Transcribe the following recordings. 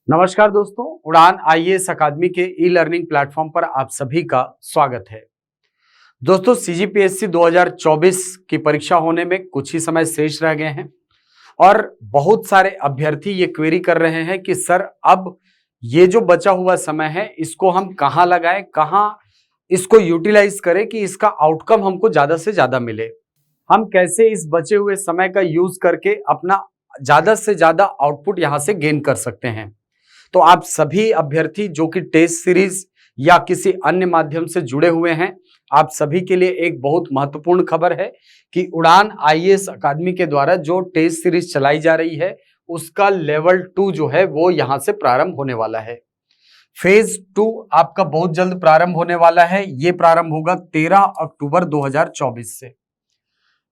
नमस्कार दोस्तों, उड़ान आईएएस अकादमी के ई लर्निंग प्लेटफॉर्म पर आप सभी का स्वागत है। दोस्तों, सीजीपीएससी 2024 की परीक्षा होने में कुछ ही समय शेष रह गए हैं और बहुत सारे अभ्यर्थी ये क्वेरी कर रहे हैं कि सर अब ये जो बचा हुआ समय है इसको हम कहाँ लगाएं, कहाँ इसको यूटिलाइज करें कि इसका आउटकम हमको ज्यादा से ज्यादा मिले। हम कैसे इस बचे हुए समय का यूज करके अपना ज्यादा से ज्यादा आउटपुट यहां से गेन कर सकते हैं। तो आप सभी अभ्यर्थी जो कि टेस्ट सीरीज या किसी अन्य माध्यम से जुड़े हुए हैं, आप सभी के लिए एक बहुत महत्वपूर्ण खबर है कि उड़ान आईएएस अकादमी के द्वारा जो टेस्ट सीरीज चलाई जा रही है उसका लेवल 2 जो है वो यहां से प्रारंभ होने वाला है। फेज 2 आपका बहुत जल्द प्रारंभ होने वाला है। ये प्रारंभ होगा 13 अक्टूबर 2024 से।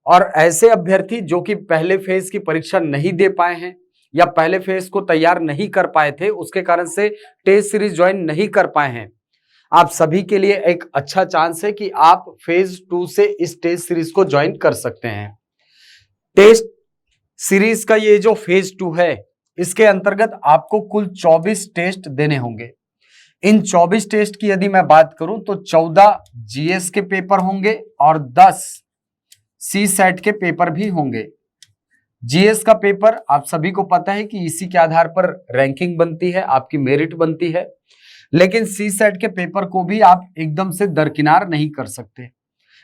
और ऐसे अभ्यर्थी जो कि पहले फेज की परीक्षा नहीं दे पाए हैं या पहले फेज को तैयार नहीं कर पाए थे, उसके कारण से टेस्ट सीरीज ज्वाइन नहीं कर पाए हैं, आप सभी के लिए एक अच्छा चांस है कि आप फेज 2 से इस टेस्ट सीरीज को ज्वाइन कर सकते हैं। टेस्ट सीरीज का ये जो फेज 2 है, इसके अंतर्गत आपको कुल 24 टेस्ट देने होंगे। इन 24 टेस्ट की यदि मैं बात करूं तो 14 जीएस के पेपर होंगे और 10 सी सेट के पेपर भी होंगे। जीएस का पेपर आप सभी को पता है कि इसी के आधार पर रैंकिंग बनती है, आपकी मेरिट बनती है, लेकिन सी सेट के पेपर को भी आप एकदम से दरकिनार नहीं कर सकते।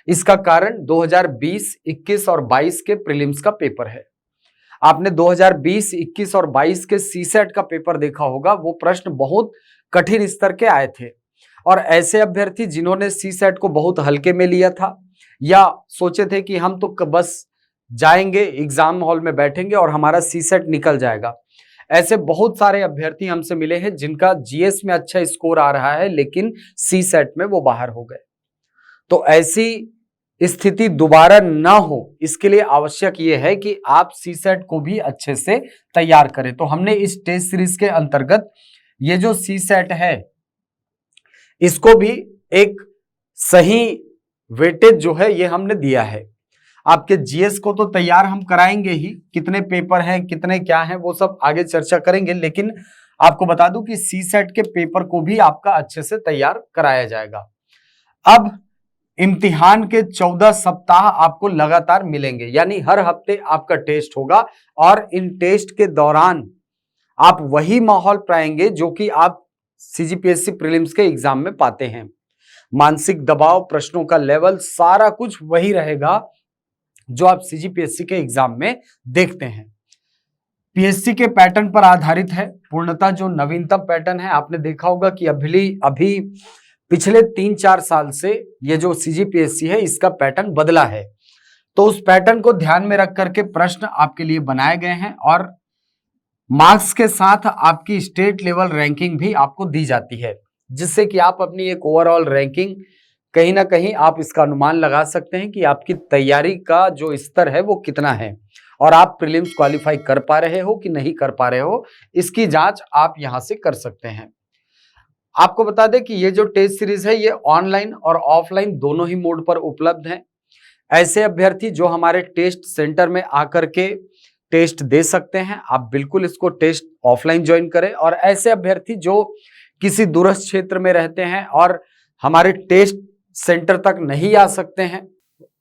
इसका कारण 2020, 21 और 22 के प्रीलिम्स का पेपर है। आपने 2020, 21 और 22 के सी सेट का पेपर देखा होगा, वो प्रश्न बहुत कठिन स्तर के आए थे और ऐसे अभ्यर्थी जिन्होंने सी सेट को बहुत हल्के में लिया था या सोचे थे कि हम तो बस जाएंगे, एग्जाम हॉल में बैठेंगे और हमारा सी सेट निकल जाएगा, ऐसे बहुत सारे अभ्यर्थी हमसे मिले हैं जिनका जीएस में अच्छा स्कोर आ रहा है लेकिन सी सेट में वो बाहर हो गए। तो ऐसी स्थिति दोबारा ना हो, इसके लिए आवश्यक ये है कि आप सी सेट को भी अच्छे से तैयार करें। तो हमने इस टेस्ट सीरीज के अंतर्गत ये जो सी सेट है इसको भी एक सही वेटेज जो है ये हमने दिया है। आपके जीएस को तो तैयार हम कराएंगे ही, कितने पेपर हैं, कितने क्या हैं, वो सब आगे चर्चा करेंगे, लेकिन आपको बता दूं कि सी सेट के पेपर को भी आपका अच्छे से तैयार कराया जाएगा। अब इम्तिहान के 14 सप्ताह आपको लगातार मिलेंगे, यानी हर हफ्ते आपका टेस्ट होगा और इन टेस्ट के दौरान आप वही माहौल पाएंगे जो कि आप सीजीपीएससी प्रीलिम्स के एग्जाम में पाते हैं। मानसिक दबाव, प्रश्नों का लेवल, सारा कुछ वही रहेगा जो आप सीजीपीएससी के एग्जाम में देखते हैं। पीएससी के पैटर्न पर आधारित है, पूर्णतः जो नवीनतम पैटर्न है। आपने देखा होगा कि अभी पिछले 3-4 साल से ये जो सीजीपीएससी है इसका पैटर्न बदला है। तो उस पैटर्न को ध्यान में रख करके प्रश्न आपके लिए बनाए गए हैं और मार्क्स के साथ आपकी स्टेट लेवल रैंकिंग भी आपको दी जाती है, जिससे कि आप अपनी एक ओवरऑल रैंकिंग कहीं ना कहीं आप इसका अनुमान लगा सकते हैं कि आपकी तैयारी का जो स्तर है वो कितना है और आप प्रीलिम्स क्वालिफाई कर पा रहे हो कि नहीं कर पा रहे हो, इसकी जांच आप यहां से कर सकते हैं। आपको बता दें कि ये जो टेस्ट सीरीज है ये ऑनलाइन और ऑफलाइन दोनों ही मोड पर उपलब्ध है। ऐसे अभ्यर्थी जो हमारे टेस्ट सेंटर में आकर के टेस्ट दे सकते हैं, आप बिल्कुल इसको टेस्ट ऑफलाइन ज्वाइन करें। और ऐसे अभ्यर्थी जो किसी दूरस्थ क्षेत्र में रहते हैं और हमारे टेस्ट सेंटर तक नहीं आ सकते हैं,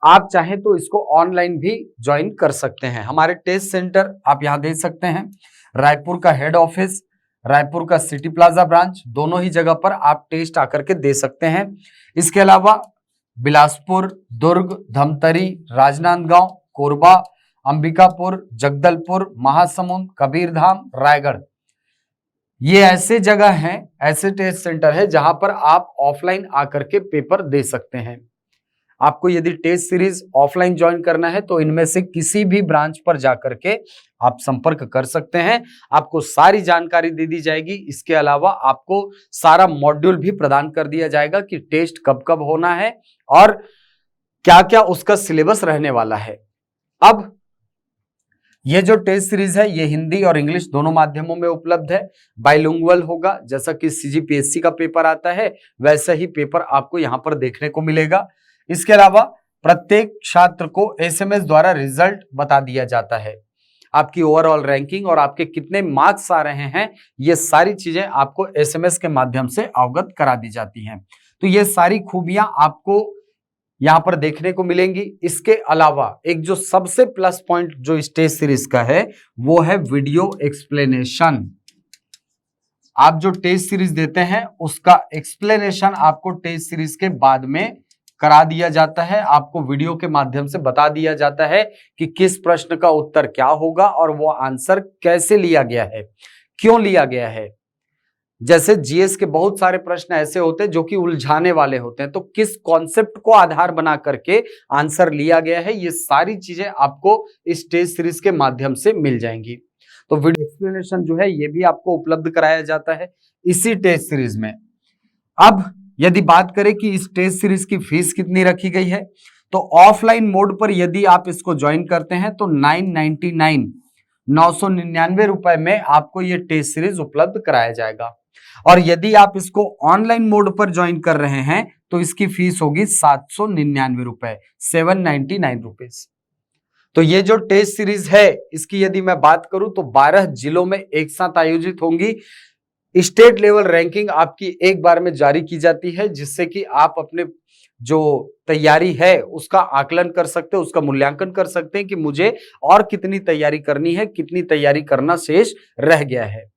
आप चाहें तो इसको ऑनलाइन भी ज्वाइन कर सकते हैं। हमारे टेस्ट सेंटर आप यहां देख सकते हैं, रायपुर का हेड ऑफिस, रायपुर का सिटी प्लाजा ब्रांच, दोनों ही जगह पर आप टेस्ट आकर के दे सकते हैं। इसके अलावा बिलासपुर, दुर्ग, धमतरी, राजनांदगांव, कोरबा, अंबिकापुर, जगदलपुर, महासमुंद, कबीरधाम, रायगढ़, ये ऐसे जगह हैं, ऐसे टेस्ट सेंटर है जहां पर आप ऑफलाइन आकर के पेपर दे सकते हैं। आपको यदि टेस्ट सीरीज ऑफलाइन ज्वाइन करना है तो इनमें से किसी भी ब्रांच पर जाकर के आप संपर्क कर सकते हैं, आपको सारी जानकारी दे दी जाएगी। इसके अलावा आपको सारा मॉड्यूल भी प्रदान कर दिया जाएगा कि टेस्ट कब कब होना है और क्या क्या उसका सिलेबस रहने वाला है। अब ये जो टेस्ट सीरीज है ये हिंदी और इंग्लिश दोनों माध्यमों में उपलब्ध है, बाइलिंगुअल होगा। जैसा कि सीजीपीएससी का पेपर आता है वैसा ही पेपर आपको यहां पर देखने को मिलेगा। इसके अलावा प्रत्येक छात्र को एसएमएस द्वारा रिजल्ट बता दिया जाता है। आपकी ओवरऑल रैंकिंग और आपके कितने मार्क्स आ रहे हैं, ये सारी चीजें आपको एसएमएस के माध्यम से अवगत करा दी जाती हैं। तो ये सारी खूबियां आपको यहां पर देखने को मिलेंगी। इसके अलावा एक जो सबसे प्लस पॉइंट जो इस टेस्ट सीरीज का है वो है वीडियो एक्सप्लेनेशन। आप जो टेस्ट सीरीज देते हैं उसका एक्सप्लेनेशन आपको टेस्ट सीरीज के बाद में करा दिया जाता है। आपको वीडियो के माध्यम से बता दिया जाता है कि किस प्रश्न का उत्तर क्या होगा और वो आंसर कैसे लिया गया है, क्यों लिया गया है। जैसे जीएस के बहुत सारे प्रश्न ऐसे होते हैं जो कि उलझाने वाले होते हैं, तो किस कॉन्सेप्ट को आधार बना करके आंसर लिया गया है, ये सारी चीजें आपको इस टेस्ट सीरीज के माध्यम से मिल जाएंगी। तो वीडियो एक्सप्लेनेशन जो है ये भी आपको उपलब्ध कराया जाता है इसी टेस्ट सीरीज में। अब यदि बात करें कि इस टेस्ट सीरीज की फीस कितनी रखी गई है, तो ऑफलाइन मोड पर यदि आप इसको ज्वाइन करते हैं तो 999 रुपए में आपको ये टेस्ट सीरीज उपलब्ध कराया जाएगा। और यदि आप इसको ऑनलाइन मोड पर ज्वाइन कर रहे हैं तो इसकी फीस होगी 799 रुपए, 799 रुपीज। तो ये जो टेस्ट सीरीज है इसकी यदि मैं बात करूं तो 12 जिलों में एक साथ आयोजित होंगी। स्टेट लेवल रैंकिंग आपकी एक बार में जारी की जाती है, जिससे कि आप अपने जो तैयारी है उसका आकलन कर सकते हैं, उसका मूल्यांकन कर सकते हैं कि मुझे और कितनी तैयारी करनी है, कितनी तैयारी करना शेष रह गया है।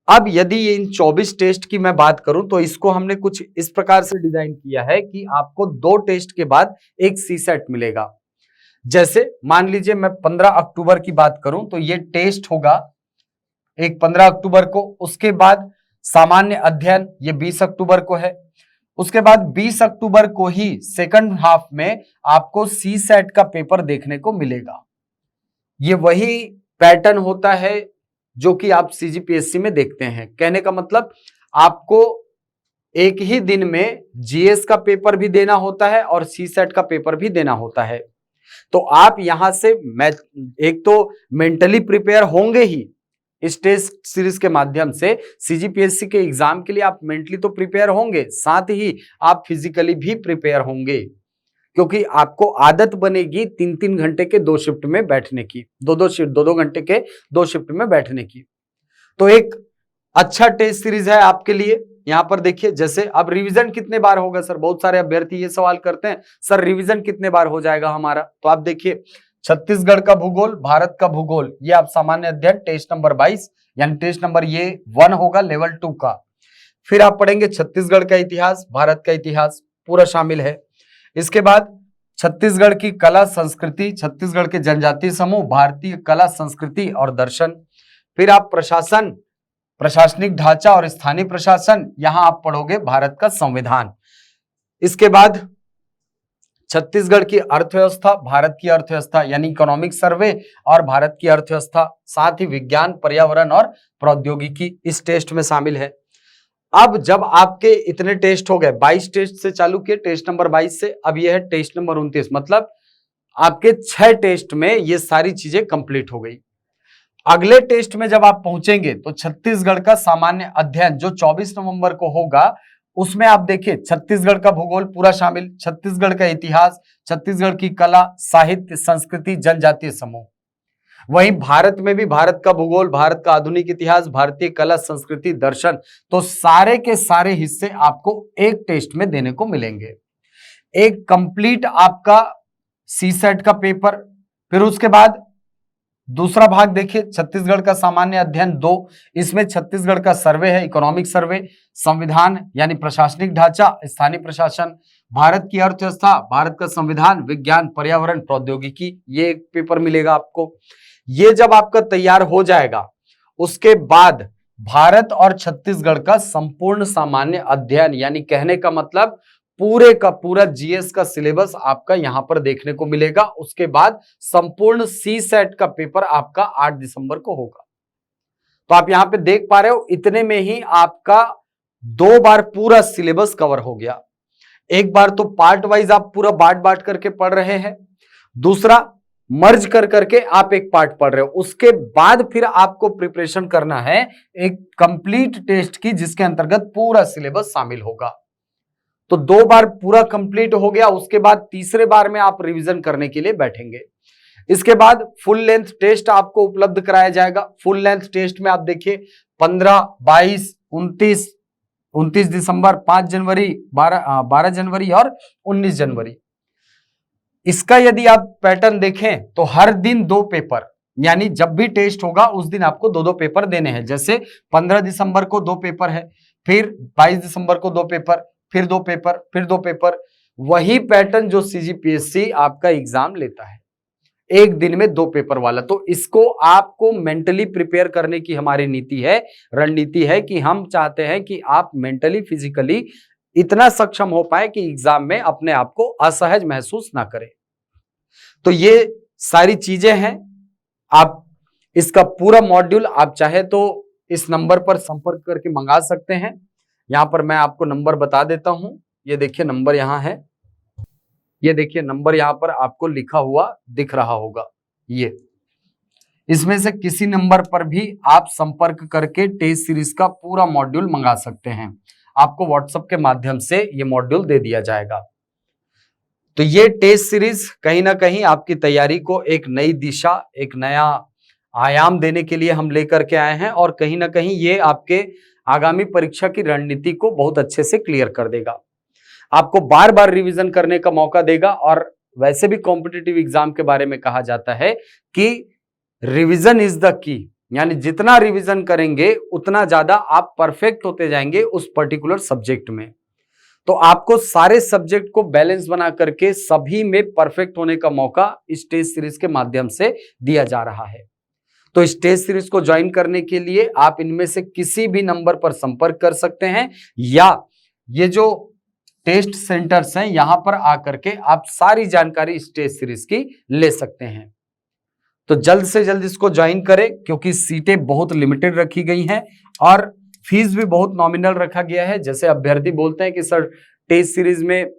अब यदि इन 24 टेस्ट की मैं बात करूं तो इसको हमने कुछ इस प्रकार से डिजाइन किया है कि आपको 2 टेस्ट के बाद एक सी सेट मिलेगा। जैसे मान लीजिए मैं 15 अक्टूबर की बात करूं तो ये टेस्ट होगा एक 15 अक्टूबर को, उसके बाद सामान्य अध्ययन ये 20 अक्टूबर को है, उसके बाद 20 अक्टूबर को ही सेकंड हाफ में आपको सी सेट का पेपर देखने को मिलेगा। ये वही पैटर्न होता है जो कि आप सीजीपीएससी में देखते हैं। कहने का मतलब आपको एक ही दिन में जीएस का पेपर भी देना होता है और सी सेट का पेपर भी देना होता है। तो आप यहां से एक तो मेंटली प्रिपेयर होंगे ही इस टेस्ट सीरीज के माध्यम से, सीजीपीएससी के एग्जाम के लिए आप मेंटली तो प्रिपेयर होंगे, साथ ही आप फिजिकली भी प्रिपेयर होंगे, क्योंकि आपको आदत बनेगी 3-3 घंटे के 2 शिफ्ट में बैठने की, 2-2 घंटे के 2 शिफ्ट में बैठने की। तो एक अच्छा टेस्ट सीरीज है आपके लिए। यहां पर देखिए, जैसे अब रिवीजन कितने बार होगा सर, बहुत सारे अभ्यर्थी ये सवाल करते हैं सर रिवीजन कितने बार हो जाएगा हमारा। तो आप देखिए छत्तीसगढ़ का भूगोल, भारत का भूगोल, ये आप सामान्य अध्ययन टेस्ट नंबर 22 यानी टेस्ट नंबर ये 1 होगा लेवल 2 का। फिर आप पढ़ेंगे छत्तीसगढ़ का इतिहास, भारत का इतिहास पूरा शामिल है। इसके बाद छत्तीसगढ़ की कला संस्कृति, छत्तीसगढ़ के जनजातीय समूह, भारतीय कला संस्कृति और दर्शन। फिर आप प्रशासन, प्रशासनिक ढांचा और स्थानीय प्रशासन, यहां आप पढ़ोगे भारत का संविधान। इसके बाद छत्तीसगढ़ की अर्थव्यवस्था, भारत की अर्थव्यवस्था यानी इकोनॉमिक सर्वे और भारत की अर्थव्यवस्था, साथ ही विज्ञान, पर्यावरण और प्रौद्योगिकी इस टेस्ट में शामिल है। अब जब आपके इतने टेस्ट हो गए, 22 टेस्ट से चालू किए, टेस्ट नंबर 22 से, अब यह है टेस्ट नंबर 29, मतलब आपके 6 टेस्ट में ये सारी चीजें कंप्लीट हो गई। अगले टेस्ट में जब आप पहुंचेंगे तो छत्तीसगढ़ का सामान्य अध्ययन जो 24 नवंबर को होगा, उसमें आप देखिए छत्तीसगढ़ का भूगोल पूरा शामिल, छत्तीसगढ़ का इतिहास, छत्तीसगढ़ की कला, साहित्य, संस्कृति, जनजातीय समूह। वहीं भारत में भी भारत का भूगोल, भारत का आधुनिक इतिहास, भारतीय कला, संस्कृति, दर्शन, तो सारे के सारे हिस्से आपको एक टेस्ट में देने को मिलेंगे। एक कंप्लीट आपका सी सेट का पेपर। फिर उसके बाद दूसरा भाग देखिए छत्तीसगढ़ का सामान्य अध्ययन 2, इसमें छत्तीसगढ़ का सर्वे है, इकोनॉमिक सर्वे, संविधान यानी प्रशासनिक ढांचा, स्थानीय प्रशासन, भारत की अर्थव्यवस्था, भारत का संविधान, विज्ञान, पर्यावरण, प्रौद्योगिकी, ये एक पेपर मिलेगा आपको। ये जब आपका तैयार हो जाएगा उसके बाद भारत और छत्तीसगढ़ का संपूर्ण सामान्य अध्ययन, यानी कहने का मतलब पूरे का पूरा जीएस का सिलेबस आपका यहां पर देखने को मिलेगा। उसके बाद संपूर्ण सी सेट का पेपर आपका 8 दिसंबर को होगा। तो आप यहां पे देख पा रहे हो, इतने में ही आपका 2 बार पूरा सिलेबस कवर हो गया। एक बार तो पार्ट वाइज आप पूरा बांट बांट करके पढ़ रहे हैं, दूसरा मर्ज कर करके आप एक पार्ट पढ़ रहे हो। उसके बाद फिर आपको प्रिपरेशन करना है एक कंप्लीट टेस्ट की, जिसके अंतर्गत पूरा सिलेबस शामिल होगा। तो 2 बार पूरा कंप्लीट हो गया, उसके बाद तीसरे बार में आप रिवीजन करने के लिए बैठेंगे। इसके बाद फुल लेंथ टेस्ट आपको उपलब्ध कराया जाएगा। फुल लेंथ टेस्ट में आप देखिए 15, 22, 29 दिसंबर, 5 जनवरी, 12 जनवरी और 19 जनवरी। इसका यदि आप पैटर्न देखें तो हर दिन 2 पेपर, यानी जब भी टेस्ट होगा उस दिन आपको 2 पेपर देने हैं। जैसे 15 दिसंबर को 2 पेपर है, फिर 22 दिसंबर को 2 पेपर, फिर 2 पेपर, फिर 2 पेपर। वही पैटर्न जो सीजीपीएससी आपका एग्जाम लेता है, एक दिन में 2 पेपर वाला। तो इसको आपको मेंटली प्रिपेयर करने की हमारी नीति है, रणनीति है कि हम चाहते हैं कि आप मेंटली फिजिकली इतना सक्षम हो पाए कि एग्जाम में अपने आप को असहज महसूस ना करें। तो ये सारी चीजें हैं। आप इसका पूरा मॉड्यूल आप चाहे तो इस नंबर पर संपर्क करके मंगा सकते हैं। यहां पर मैं आपको नंबर बता देता हूं। ये देखिए नंबर यहां है, ये देखिए नंबर यहां पर आपको लिखा हुआ दिख रहा होगा। ये इसमें से किसी नंबर पर भी आप संपर्क करके टेस्ट सीरीज का पूरा मॉड्यूल मंगा सकते हैं। आपको व्हाट्सएप के माध्यम से ये मॉड्यूल दे दिया जाएगा। तो ये टेस्ट सीरीज कहीं ना कहीं आपकी तैयारी को एक नई दिशा, एक नया आयाम देने के लिए हम लेकर के आए हैं, और कहीं ना कहीं ये आपके आगामी परीक्षा की रणनीति को बहुत अच्छे से क्लियर कर देगा, आपको बार बार रिवीजन करने का मौका देगा। और वैसे भी कॉम्पिटिटिव एग्जाम के बारे में कहा जाता है कि रिवीजन इज द की, यानी जितना रिवीजन करेंगे उतना ज्यादा आप परफेक्ट होते जाएंगे उस पर्टिकुलर सब्जेक्ट में। तो आपको सारे सब्जेक्ट को बैलेंस बना करके सभी में परफेक्ट होने का मौका इस टेस्ट सीरीज के माध्यम से दिया जा रहा है। तो इस टेस्ट सीरीज को ज्वाइन करने के लिए आप इनमें से किसी भी नंबर पर संपर्क कर सकते हैं, या ये जो टेस्ट सेंटर्स हैं यहां पर आकर के आप सारी जानकारी इस टेस्ट सीरीज की ले सकते हैं। तो जल्द से जल्द इसको ज्वाइन करें, क्योंकि सीटें बहुत लिमिटेड रखी गई हैं और फीस भी बहुत नॉमिनल रखा गया है। जैसे अभ्यर्थी बोलते हैं कि सर टेस्ट सीरीज में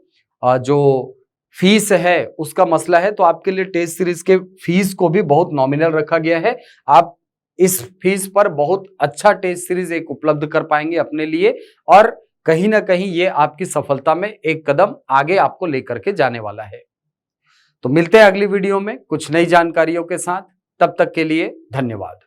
जो फीस है उसका मसला है, तो आपके लिए टेस्ट सीरीज के फीस को भी बहुत नॉमिनल रखा गया है। आप इस फीस पर बहुत अच्छा टेस्ट सीरीज एक उपलब्ध कर पाएंगे अपने लिए, और कहीं ना कहीं ये आपकी सफलता में एक कदम आगे आपको लेकर के जाने वाला है। तो मिलते हैं अगली वीडियो में कुछ नई जानकारियों के साथ। तब तक के लिए धन्यवाद।